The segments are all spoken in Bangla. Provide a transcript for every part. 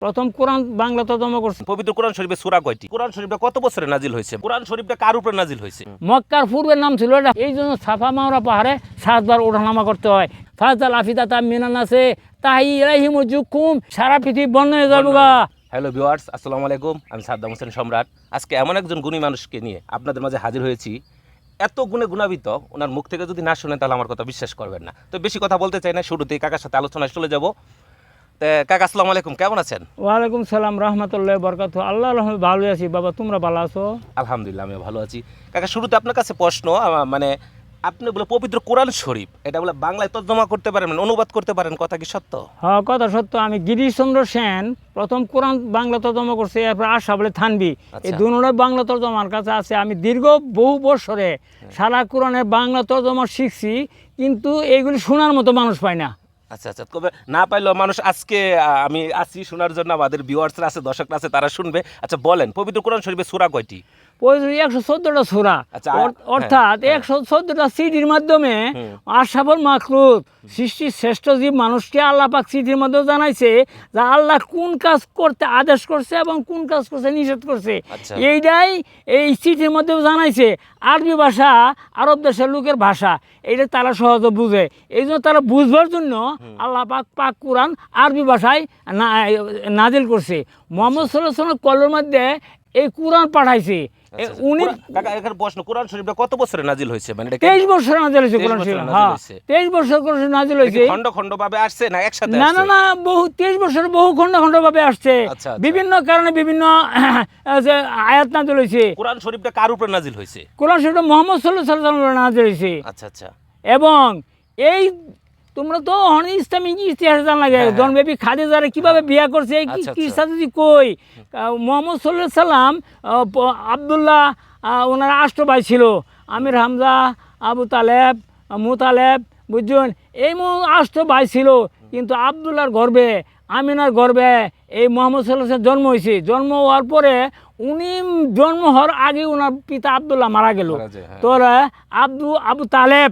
প্রথম কোরআন বাংলা তর্জমা করছে। পবিত্র কোরআন শরীফে সূরা কয়টি? কোরআন শরীফটা কত বছরে নাজিল হয়েছে? কোরআন শরীফটা কার উপরে নাজিল হয়েছে? মক্কার পূর্বের নাম ছিল এটা, এই জন্য সাফা মাওরা পাহাড়ে 7 বার ওঠানামা করতে হয়। ফাজাল আফিদাতা মিনান আছে তাহি ইলাইহিম জুকুম, সারা পৃথিবী বন্ধ হয়ে যাবে গা। হ্যালো ভিউয়ার্স, আসসালামু আলাইকুম। আমি সাদ্দাম হোসেন সম্রাট। আজকে এমন একজন গুণী মানুষকে নিয়ে আপনাদের মাঝে হাজির হয়েছি। এত গুণে গুণান্বিত, ওনার মুখ থেকে যদি না শুনেন তাহলে আমার কথা বিশ্বাস করবেন না। তো বেশি কথা বলতে চাই না, শুরুতেই কাকার সাথে আলোচনায় চলে যাব। কাকা আসসালামু আলাইকুম, কেমন আছেন? ওয়ালাইকুম সালাম রহমতুল্লাহ বরকাত। আল্লাহ রহমত ভালো আছি বাবা, তোমরা ভালো আছো? আলহামদুলিল্লাহ, আমি ভালো আছি। কাকা শুরুতে আপনার কাছে প্রশ্ন, মানে আপনি বলে পবিত্র কোরআন শরীফ এটা বলে বাংলায় তর্জমা করতে পারেন, অনুবাদ করতে পারেন, কথা কি সত্য? হ্যাঁ, কথা সত্য। আমি গিরিশচন্দ্র সেন প্রথম কোরআন বাংলা তর্জমা করছি, এরপর আশা বলে থানবি। এই দুটোর বাংলা তর্জমা আমার কাছে আছে। আমি দীর্ঘ বহু বছরে সারা কোরআনের বাংলা তর্জমা শিখছি, কিন্তু এইগুলি শোনার মতো মানুষ পায় না। আচ্ছা আচ্ছা, তবে না পাইলেও মানুষ আজকে আমি আছি শোনার জন্য, আমাদের ভিউয়ার্সরা আছে, দর্শকরা আছে, তারা শুনবে। আচ্ছা বলেন, পবিত্র কোরআন শরীফে সূরা কয়টি? 114টা সূরা, আচ্ছা, অর্থাৎ 114টা সিডির মাধ্যমে আশরাফুল মাখলুক সৃষ্টির শ্রেষ্ঠ জীব মানুষকে আল্লাহ পাক চিঠির মধ্যে জানাইছে যে আল্লাহ কোন কাজ করতে আদেশ করছে এবং কোন কাজ করতে নিষেধ করছে। এইটাই এই চিঠির মধ্যেও জানাইছে। আরবি ভাষা আরব দেশের লোকের ভাষা, এইটা তারা সহজে বুঝে। এই জন্য তারা বুঝবার জন্য আল্লাহ পাক কোরআন আরবি ভাষায় নাজিল করছে। মুহাম্মদ সাল্লাল্লাহু আলাইহি ওয়াসাল্লাম কলের মধ্যে এই কোরআন পাঠাইছে। উনি এখানে প্রশ্ন, কোরআন শরীফটা কত বছরে নাজিল হয়েছে? মানে 23 বছর নাজিল হয়েছে কোরআন শরীফ। হ্যাঁ, 23 বছর কোরআন নাজিল হয়েছে। খন্ড খন্ড ভাবে আসছে না একসাথে? না না না, বহু 23 বছর বহু খন্ড খন্ড ভাবে আসছে। বিভিন্ন কারণে বিভিন্ন আয়াত নাজিল হয়েছে। কোরআন শরীফটা কার উপরে নাজিল হয়েছে? কোরআন শরীফটা মুহাম্মদ সাল্লাল্লাহু আলাইহি ওয়াসাল্লাম নাজিল হয়েছে। আচ্ছা আচ্ছা। এবং এই তোমরা তো ইসলামিক ইতিহাস জানা লাগে, জনবেবী খাদিজারে কিভাবে বিয়ে করছে, এই কিসা যদি কই। মুহাম্মদ সাল্লাল্লাহু আলাইহি সাল্লাম আব্দুল্লাহ, ওনার 8 ভাই ছিল, আমির, হামজা, আবু তালেব, মুতালেব, বুঝছেন? এই 8 ভাই ছিল, কিন্তু আব্দুল্লাহর গর্বে, আমিনার গর্বে এই মুহাম্মদ সাল্লাল্লাহু আলাইহি ওয়াসাল্লাম জন্ম হয়েছে। জন্ম হওয়ার পরে উনি জন্ম হওয়ার আগে ওনার পিতা আব্দুল্লাহ মারা গেল। তোরা আবু তালেব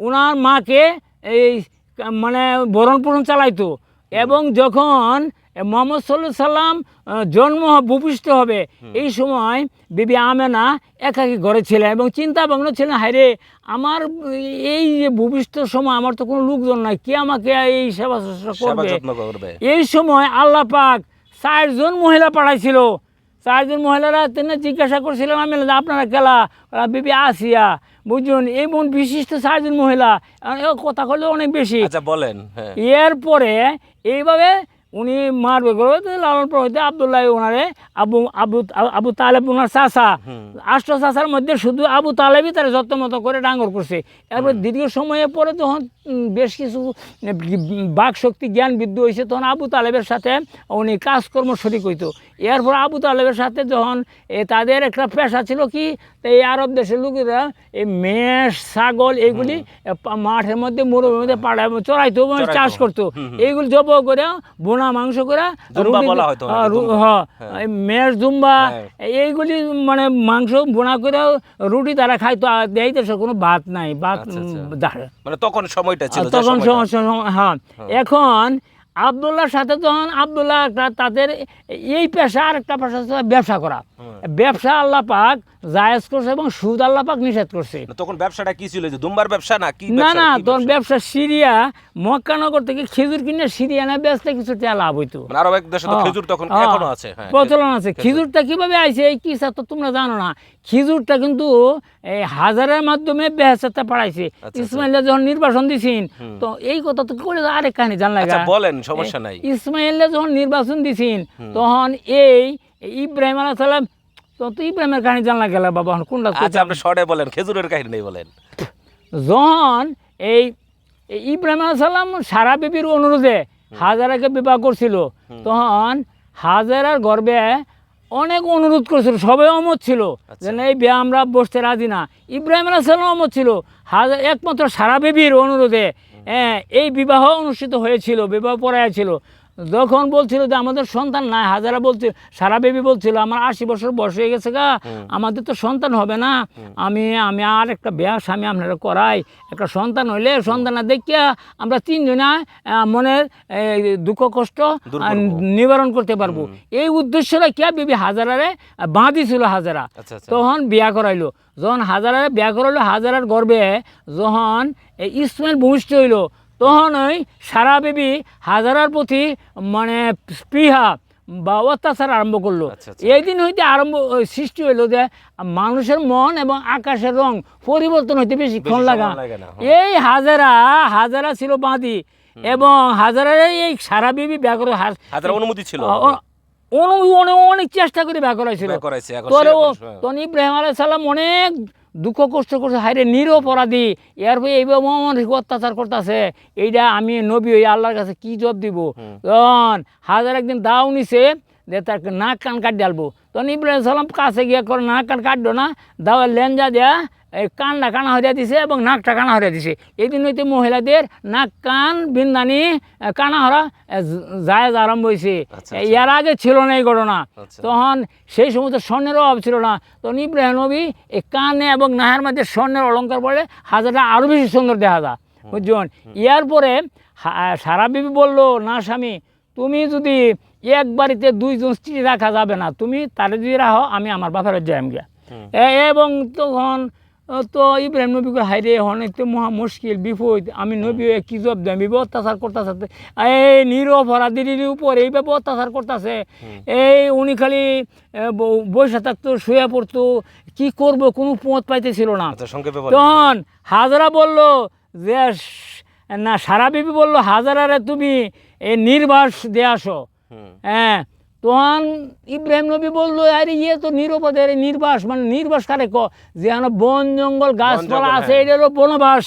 ওনার মাকে এই মানে ভরণ পোষণ চালাইতো। এবং যখন মুহাম্মদ সাল্লাল্লাহু আলাইহি সাল্লাম জন্ম ভূপিষ্ঠ হবে, এই সময় বিবি আমেনা একাকী ঘরে ছিলেন এবং চিন্তা ভাবনা ছিলেন, হায়রে আমার এই যে ভূপিষ্ঠ সময় আমার তো কোনো লোকজন নাই, কে আমাকে এই সেবা করবে? এই সময় আল্লাহ পাক 4 জন মহিলা পাঠাইছিল। 4 জন মহিলারা তিনি জিজ্ঞাসা করছিলেন আমি আপনারা কেলা? বিবি আসিয়া, বুঝুন, এই মন বিশিষ্ট 4 জন মহিলা, কথা বললে অনেক বেশি। আচ্ছা বলেন। এরপরে এইভাবে উনি মারবে করবে, লালন প্রভাবিত আব্দুল্লাহ ওনারে আবু তালেব ওনার চাষা, 8 চাষার মধ্যে শুধু আবু তালেবই তারা যত্ন মতো করে ডাঙর করছে। এরপর দীর্ঘ সময়ে পরে যখন বেশ কিছু বাক শক্তি জ্ঞান বৃদ্ধি হয়েছে, তখন আবু তালেবের সাথে উনি কাজকর্ম শরীক হইতো। এরপর আবু তালেবের সাথে যখন তাদের একটা পেশা ছিল কি, এই আরব দেশের লোকেরা এই মেষ, ছাগল এইগুলি মাঠের মধ্যে মরুভূমির মধ্যে পাড়ায় চড়াইতো, চাষ করতো। এইগুলি জব করে বোনা মাংস করে মেষ, জুম্বা এইগুলি মানে মাংস বোনা করে রুটি তারা খাইতো। এই দেশে কোনো ভাত নাই, ভাত মানে তখন সময়টা ছিল, তখন হ্যাঁ। এখন আব্দুল্লাহর সাথে যখন আব্দুল্লাহ তাদের এই পেশা আর একটা পেশা ব্যবসা করা, ব্যবসা আল্লাহ পাক জায়েজ করছে এবং সুদ আল্লাহ পাক নিষেধ করছে। তখন ব্যবসাটা কি ছিল? যে দুম্বার ব্যবসা না কি? না, তখন ব্যবসা সিরিয়া মক্কানগর থেকে খেজুর কিনে সিরিয়া না বেচতে কিছু টাকা লাভ হইতো। আরব এক দেশে তো খেজুর তখন এখনো আছে, প্রচলন আছে। খেজুরটা কিভাবে আইছে এই কিসা তো তোমরা জানো না। খেজুরটা কিন্তু এই হাজারের মাধ্যমে বেহেশতে পাঠাইছে। ইসমাইলরা যখন নির্বাসন দিছেন, তো এই কথা তো করে আরেক কাহিনী জানলা। বলেন, সমস্যা নাই। ইসমাইলরা যখন নির্বাসন দিছেন, তখন এই ইব্রাহিম আলাইহিস সালাম, তো ইব্রাহিমের কাহিনী জানলা গেল বাবা। কোনটা? আচ্ছা আপনি শর্টে বলেন, খেজুরের কাহিনী নেই বলেন। যখন এই ইব্রাহিম আলাইহিস সালাম সারা বিবির অনুরোধে হাজারাকে বিবাহ করছিল, তখন হাজারার গর্বে অনেক অনুরোধ করেছিল, সবাই অমত ছিল যে এই বিয়ে আমরা বসতে রাজি না। ইব্রাহিম আলাইহিস সালাম অমত ছিল, একমাত্র সারা বিবির অনুরোধে এই বিবাহ অনুষ্ঠিত হয়েছিল, বিবাহ পড়াইয়া ছিল। যখন বলছিল যে আমাদের সন্তান নাই, হাজারা বলছিল, সারা বেবি বলছিল আমার 80 বছর বয়স হয়ে গেছে গা, আমাদের তো সন্তান হবে না, আমি আমি আর একটা বিয়া স্বামী আপনারা করাই, একটা সন্তান হইলে সন্তান দেখিয়া আমরা তিনজনা মনের দুঃখ কষ্ট নিবারণ করতে পারবো। এই উদ্দেশ্যটা কে বিবি হাজারারে বাঁধি ছিল হাজারা। তখন বিয়া করাইলো, যখন হাজারারে বিয়া করাইলো, হাজারার গর্বে যখন ইসমাইল ভূমিষ্ঠ হইল, তখন ওই সারা বিবি হাজারার প্রতি মানে স্পৃহা বা অত্যাচার আরম্ভ করলো। এই দিন হইতে সৃষ্টি হইলো যে মানুষের মন এবং আকাশের রং পরিবর্তন হইতে বেশিক্ষণ লাগা। এই হাজারা ছিল বাঁধি, এবং হাজারার এই সারা বিবি বিয়া করে অনুমতি ছিল, অনেক চেষ্টা করে বিয়া করাইছিল। তখন ইব্রাহিম আলাইহিস সালাম অনেক দুঃখ কষ্ট করছে, হাইরে নিরপরাধী, এরপরে এইভাবে অত্যাচার করতেছে, এইটা আমি নবী হই আল্লাহর কাছে কি জবাব দিব। তখন হাজার একদিন দাও নিছে যে তার নাক কান কাট ডালবো। তখন ইব্রাহিম সালাম কাছে গিয়ে করে নাক কান কাটলো না, দাওয়ার লেঞ্জা দেয়া এই কানটা কানা হরিয়া দিছে এবং নাকটা কানা হরিয়া দিছে। এই দিন হইতে মহিলাদের নাক কান বিন্দানি কানা হরা জায়েজ আরম্ভ হয়েছে। এর আগে ছিল না এই ঘটনা। তখন সেই সময় তো স্বর্ণের অভাব ছিল না। তখন ইব্রাহিম নবী এই কানে এবং নাহের মধ্যে স্বর্ণের অলঙ্কার পড়লে হাজারটা আরও বেশি সুন্দর দেখা যায়, বুঝছেন। ইয়ার পরে সারা বিবি বললো, না স্বামী, তুমি যদি এক বাড়িতে দুইজন স্ত্রী রাখা যাবে না, তুমি তারে যদি রাখো আমি আমার বাপের যাইম গিয়া। এবং তখন তো ইব্রাহিম নবী হাইরে অনেক তো মহা মুশকিল বিপদ, আমি নবী কি জব দেয়, বিবে অত্যাচার করতেছে, এই নিরপরাধীর উপর এইভাবে অত্যাচার করতেছে। এই উনি খালি বসে থাকতো, শুয়ে পড়তো, কি করবো কোনো পথ পাইতেছিল না। তখন হাজারা বললো যে না, সারা বিবি বললো হাজারারে তুমি এই নির্বাস দিয়ে আসো। হ্যাঁ, তখন ইব্রাহিম নবী বললো, আরে ইয়ে তো নিরপদের নির্বাস, মানে নির্বাস কারে যেন বন জঙ্গল গাছপালা আছে, এটারও বনবাস।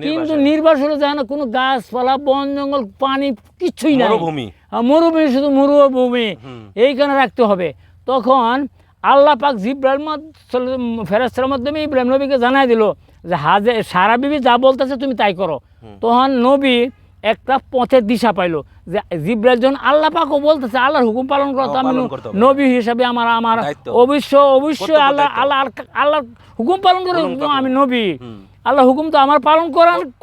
কিন্তু নির্বাস হলো যেন কোনো গাছপালা বন জঙ্গল পানি কিচ্ছুই নাই, মরুভূমি, শুধু মরুভূমি, এইখানে রাখতে হবে। তখন আল্লাহ পাক জিব্রাইল ফেরেশতার মাধ্যমে ইব্রাহিম নবীকে জানাই দিল যে সারা বিবি যা বলতেছে তুমি তাই করো। তখন নবী একটা পথের দিশা পাইলো যে জিব্রাইল যখন আল্লাহ পাকও বলতেছে আল্লাহর হুকুম পালন করতে, আমি নবী হিসাবে আমার অবশ্যই আল্লাহর হুকুম পালন করে, আমি নবী, আল্লাহ হুকুম তো আমার পালন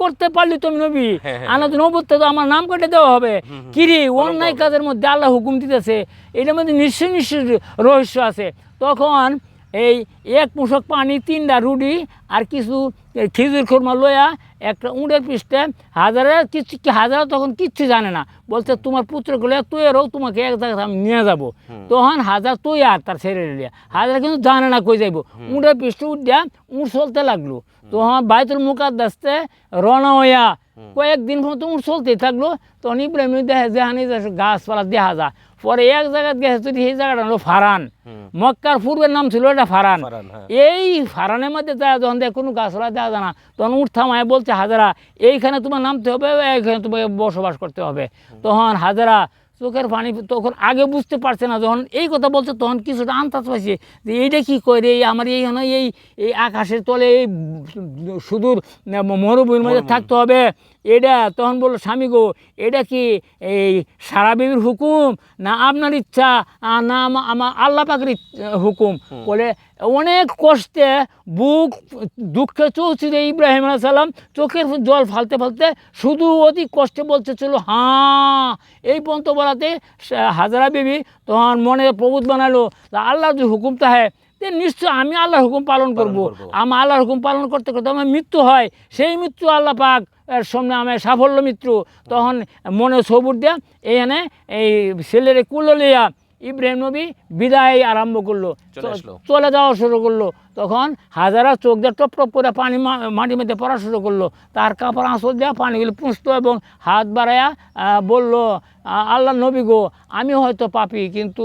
করতে পারলি তুমি নবী, আনা তো নবুতে তো আমার নাম কেটে দেওয়া হবে। কিরে অন্যায় কাজের মধ্যে আল্লাহ হুকুম দিতেছে, এটার মধ্যে নিশ্চয় রহস্য আছে। তখন এই এক মুশক পানি, 3টা রুটি আর কিছু খেজুর খুরমা লইয়া একটা উঁটের পৃষ্ঠে হাজারা তখন কিচ্ছু জানে না, বলছে তোমার পুত্রগুলো তুইয়েরও তোমাকে এক জায়গায় আমি নিয়ে যাবো। তখন হাজার তুই আর তার ছেড়ে নিয়ে হাজারা কিন্তু জানে না কই যাইব, উঁটের পৃষ্ঠে উঠা উঁট চলতে লাগলো। তখন বাইতুল মুকাদ্দাসে রওনা হইয়া কয়েকদিন পর্যন্ত উঁট চলতেই থাকলো। তখন ইব্রাহিম দেখা যেখানে গাছপালা দেখা যায়, পরে এক জায়গায় গেছে, যদি সেই জায়গাটা হলো ফারান, মক্কার পূর্বের নাম ছিল এটা ফারান। এই ফারানের মধ্যে যায় যখন দেখ কোনো গাছপালা দেওয়া যায় না, তখন উঠ থামায় বলছে হাজারা এইখানে তোমার নামতে হবে, এইখানে তোমাকে বসবাস করতে হবে। তখন হাজারা চোখের পানি, তখন আগে বুঝতে পারছে না, যখন এই কথা বলছে তখন কিছুটা আন্দাজ পাইছে যে এইটা কী করে, আমার এই আকাশের তলে এই সুদূর মরুভূমির মধ্যে থাকতে হবে এটা। তখন বললো, স্বামী গো, এটা কি এই সারা বিবির হুকুম না আপনার ইচ্ছা, না আমার আল্লাহ পাকের হুকুম? বলে অনেক কষ্টে বুক দুঃখে চলছিল ইব্রাহিম আলাইহিস সালাম, চোখের জল ফালতে ফালতে শুধু অতি কষ্টে বলছে ছিল হ্যাঁ। এই পর্যন্ত বলাতে হাজারা বিবি তখন মনে প্রবোধ বানালো, আল্লাহর যে হুকুম তাহে নিশ্চয় আমি আল্লাহর হুকুম পালন করব। আমার আল্লাহর হুকুম পালন করতে করতে আমার মৃত্যু হয়, সেই মৃত্যু আল্লাহ পাক এর সামনে আমার সাফল্য মৃত্যু। তখন মনে সবুর দেয়া এইখানে এই ছেলের কুলো লিয়া ইব্রাহিম নবী বিদায় আরম্ভ করলো, চলে যাওয়া শুরু করলো। তখন হাজারা চোখ দিয়ে টপ টপ করে পানি মাটির মধ্যে পড়া শুরু করলো, তার কাপড় আঁচল দেওয়া পানিগুলো পুষতো এবং হাত বাড়াইয়া বলল, আল্লাহ নবী গো, আমি হয়তো পাপী, কিন্তু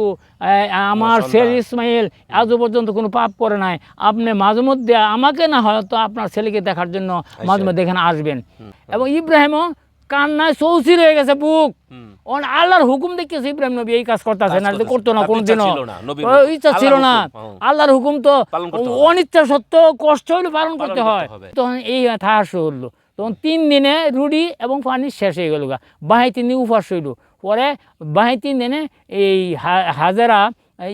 আমার ছেলে ইসমাইল আজও পর্যন্ত কোনো পাপ করে নাই, আপনি মাঝে মধ্যে আমাকে না হয়তো আপনার ছেলেকে দেখার জন্য মাঝে মধ্যে এখানে আসবেন। এবং ইব্রাহিমও কান্নায় চৌচির হয়ে গেছে বুক, আল্লাহর হুকুম দেখেছে ইব্রাহিম নবী এই কাজ করতেছে না, করতো না কোনোদিনও, ইচ্ছা ছিল না। আল্লাহর হুকুম তো অনিচ্ছা সত্ত্বেও কষ্ট হইলে পালন করতে হয়। তখন এই থাকা শুরু হলো। তখন 3 দিনে রুটি এবং পানি শেষ হয়ে গেল, বাহাই 3 দিন উপাস হইল। পরে বাহি 3 দিনে এই হাজেরা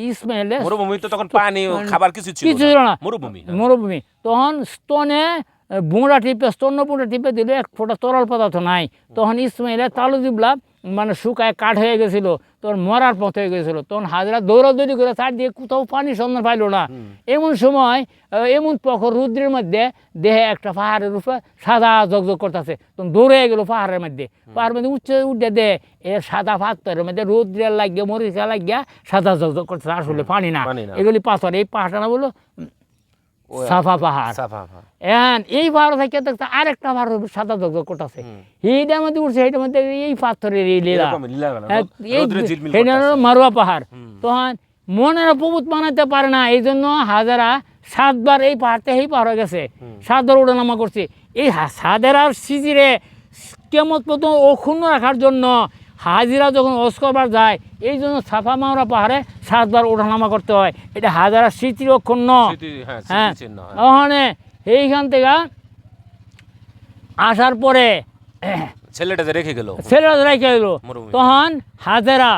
ইসমাইলের মরুভূমি তো তখন পানি খাবার কিছু ছিল না মরুভূমি মরুভূমি তখন স্তনে বুঁড়া টিপে স্তন্য বুঁড়া টিপে দিলে এক ফোঁটা তরল পদার্থ নাই তখন ইসমাইলের তালু জিবলা মানে শুকায় কাঠ হয়ে গেছিল তখন মরার পথ হয়ে গেছিলো তখন হাজরা দৌড়াদৌড়ি করে চারদিকে কোথাও পানি সন্ধান পাইল না এমন সময় এমন প্রখর রুদ্রের মধ্যে দেহে একটা পাহাড়ের উপরে সাদা জগজগ করতেছে তখন দৌড়ে গেল পাহাড়ের মধ্যে উঠে দে এর সাদা পাথরের মধ্যে রুদ্রের লাগিয়ে মরিচা লাগিয়া সাদা জগজগ করতেছে আসলে পানি না এগুলি পাথর এই পাহাড়টা না বলো সাফা পাহাড় এই পাহাড় থেকে দেখতে আরেকটা পাহাড় সাদা জগজগ করতেছে এইটার মধ্যে উঠছে এইটার মধ্যে এই পাথরের এই লীলা মারুয়া পাহাড় তখন মনের প্রভুত মানাতে পারে না এই জন্য হাজারা 7 বার এই পাহাড়তে এই পাহাড় গেছে 7 বার ওঠানামা করছে এই হাজারার সিজিরে কেমন পর্যন্ত অক্ষুণ্ণ রাখার জন্য হাজিরা যখন ওস করবার যায় এই জন্য সাফা মাওরা পাহাড়ে 7 বার ওঠানামা করতে হয় এটা হাজারা স্মৃতির অক্ষুণ্ণ হ্যাঁ ওখানে এইখান থেকে আসার পরে ছেলেটা রেখে গেল তখন হাজারা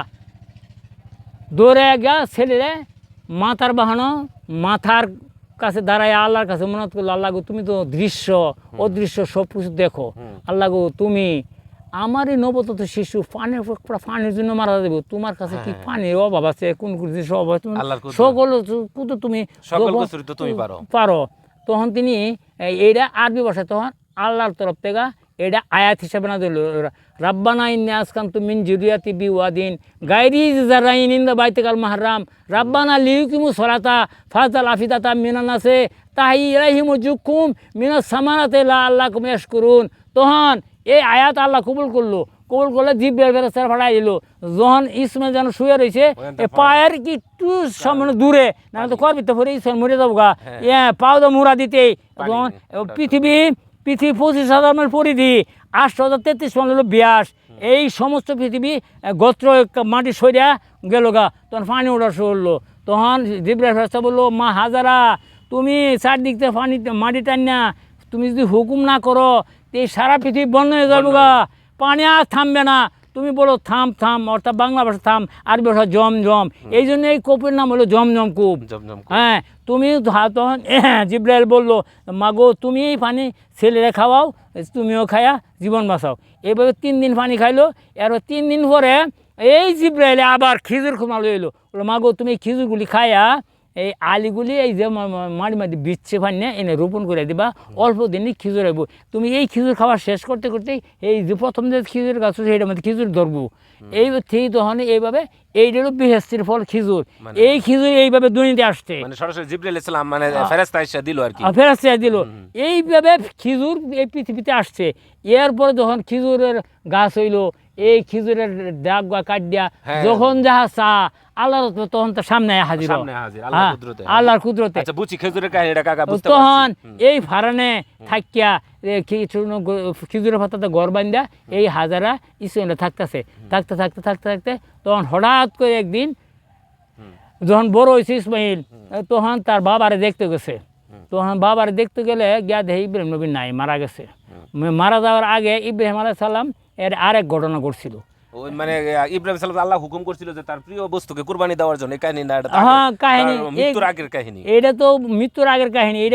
দৌড়ে গিয়া ছেলেরে মাথার বাহানো মাথার কাছে দাঁড়ায় আল্লাহর কাছে মনে করলো আল্লাহ গো তুমি তো দৃশ্য অদৃশ্য সব কিছু দেখো আল্লাহ গো তুমি আমার এই নবজাত শিশু পানির জন্য মারা যাবে তোমার কাছে কি পানির অভাব আছে কোন জিনিসের অভাব তুমি সকল তুমি পারো তখন তিনি এইটা আরবি ভাষায় তখন আল্লাহর তরফ থেকে এটা আয়াত হিসাবে না দিল রাব্বানা ইন্নী আসকানতু মিন যুররিয়াতি বিওয়াদিন গায়রি যারাইন ইনদা বাইতিকাল মুহাররাম রাব্বানা লিয়ুকিমুস সালাতা ফাজাল আফিদাতা মিনান নাসে তাহিরাহিম জুকুম মিনাস সামারাতি লাআল্লাকুম ইয়াশকুরুন তখন এই আয়াত আল্লাহ কবুল করলে জিব্রাইল ফেরেশতা পাঠাই দিল যখন ইসমাইল যেন শুয়ে রয়েছে পায়ের কি একটু সামনে দূরে না তো করবি তো পরে ইসমাইল মরে যাবো গা পাও তো মুড়া দিতেই তখন পৃথিবী 25,000 মাইল পরিধি 8,033 মাইল হলো ব্যাস এই সমস্ত পৃথিবী গোত্র মাটি সরিয়া গেল গা তখন পানি ওঠা শুরু হলো তখন জিব্রাইল ফেরেশতা বললো মা হাজারা তুমি চারদিক থেকে পানি মাটি টান না তুমি যদি হুকুম না করো এই সারা পৃথিবী বন্ধ হয়ে যাবো গা পানি আর থামবে না তুমি বলো থাম থাম অর্থাৎ বাংলা ভাষা থাম আরবি ভাষা জমজম এই জন্য এই কূপের নাম হলো জমজম কূপ হ্যাঁ তুমি তখন জিব্রাইল বললো মাগো তুমি এই পানি ছেলেরা খাওয়াও তুমিও খায়া জীবন বাঁচাও এইভাবে 3 দিন পানি খাইলো আর 3 দিন পরে এই জিব্রাইলে আবার খিজুর খুমালো এলো বলো মাগো তুমি খিজুরগুলি খায়া এই আলিগুলি এই যে মাটি মাটি বিচ্ছে পানি এনে রোপণ করে দিবা অল্প দিনই খিজুর আইব তুমি এই খিজুর খাওয়া শেষ করতে করতেই এই যে প্রথম যে খিজুর গাছ সেইটার মধ্যে খিজুর ধরবো এই ঠিক তখন এইভাবে এইটারও বেহেস্তির ফল খিজুর এই খিজুর এইভাবে দুনিয়াতে আসছে সরাসরি জিবরাইল ইসলাম মানে ফেরেশতা এসে দিল আর কি ফেরেশতা দিল এইভাবে খিজুর এই পৃথিবীতে আসছে এরপরে যখন খিজুরের গাছ হইলো এই খিজুরের ডাক বা কাটিয়া যখন যাহা চা আল্লাহর তখন তো সামনে হাজির আল্লাহর কুদরতে তখন এই ফারানে থাকিয়া খিজুরের পাতাতে ঘর বান্ধা এই হাজারা ইসমাইল থাকতেছে থাকতে তখন হঠাৎ করে একদিন যখন বড় হয়েছে ইসমাইল তখন তার বাবারে দেখতে গেছে তখন বাবারে দেখতে গেলে গিয়া দেখে ইব্রাহিম নবী নাই মারা গেছে মারা যাওয়ার আগে ইব্রাহিম আলাইহিস সালাম এর আরেক ঘটনা ঘটছিল মানে ইব্রাহিম সাল্লাল্লাহু আল্লাহ হুকুম করছিল যে তার প্রিয় বস্তুকে কুরবানি দেওয়ার জন্য এই কাহিনী না মৃত্যুর আগের কাহিনী এটা তো মৃত্যুর আগের কাহিনী এটা